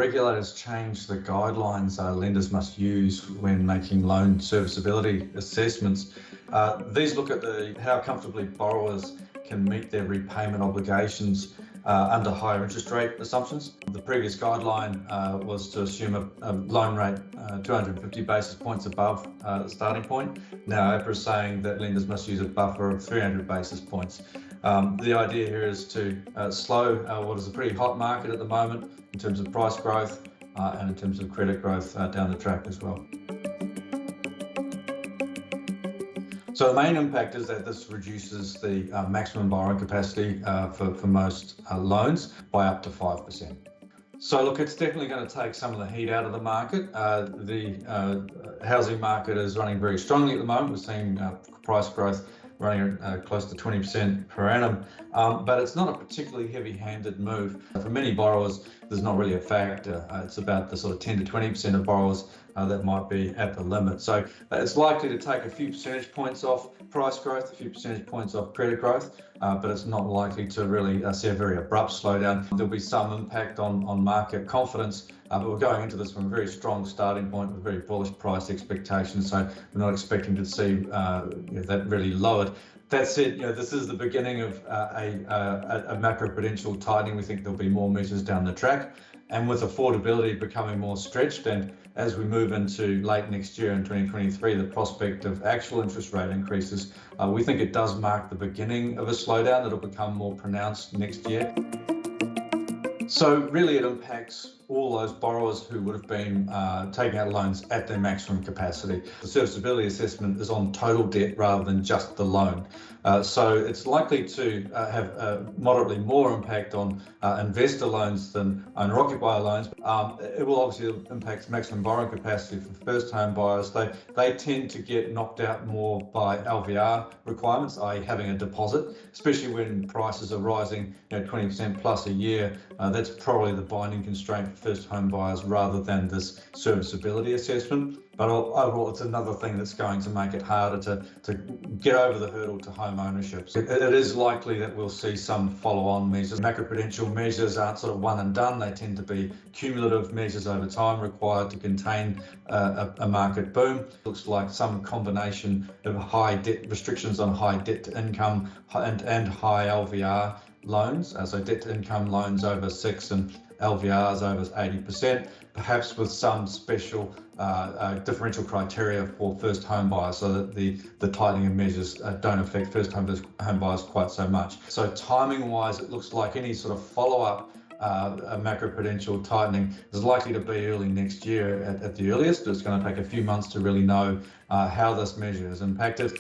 regulators changed the guidelines lenders must use when making loan serviceability assessments. These look at how comfortably borrowers can meet their repayment obligations under higher interest rate assumptions. The previous guideline was to assume a loan rate 250 basis points above the starting point. Now APRA is saying that lenders must use a buffer of 300 basis points. The idea here is to slow what is a pretty hot market at the moment in terms of price growth and in terms of credit growth down the track as well. So the main impact is that this reduces the maximum borrowing capacity for most loans by up to 5%. So look, it's definitely going to take some of the heat out of the market. The housing market is running very strongly at the moment. We're seeing price growth running close to 20% per annum, but it's not a particularly heavy-handed move. For many borrowers, there's not really a factor. It's about the sort of 10 to 20% of borrowers that might be at the limit. So it's likely to take a few percentage points off price growth, a few percentage points off credit growth, but it's not likely to really see a very abrupt slowdown. There'll be some impact on market confidence, but we're going into this from a very strong starting point with very bullish price expectations, so we're not expecting to see that really lowered. That said, this is the beginning of a macroprudential tightening. We think there'll be more measures down the track, and with affordability becoming more stretched, and as we move into late next year in 2023, the prospect of actual interest rate increases, we think it does mark the beginning of a slowdown that'll become more pronounced next year. So really it impacts all those borrowers who would have been taking out loans at their maximum capacity. The serviceability assessment is on total debt rather than just the loan. So it's likely to have moderately more impact on investor loans than owner-occupier loans. It will obviously impact maximum borrowing capacity for first home buyers. They tend to get knocked out more by LVR requirements, i.e. having a deposit, especially when prices are rising 20% plus a year. That's probably the binding constraint for first home buyers rather than this serviceability assessment. But overall, it's another thing that's going to make it harder to get over the hurdle to home ownership. So it is likely that we'll see some follow-on measures. Macroprudential measures aren't sort of one and done. They tend to be cumulative measures over time required to contain a market boom. Looks like some combination of high debt restrictions on high debt to income and high LVR loans, so debt to income loans over 6 and LVRs over 80%, perhaps with some special differential criteria for first home buyers so that the tightening of measures don't affect first home buyers quite so much. So timing wise, it looks like any sort of follow-up macroprudential tightening is likely to be early next year at the earliest. It's going to take a few months to really know how this measure is impacted.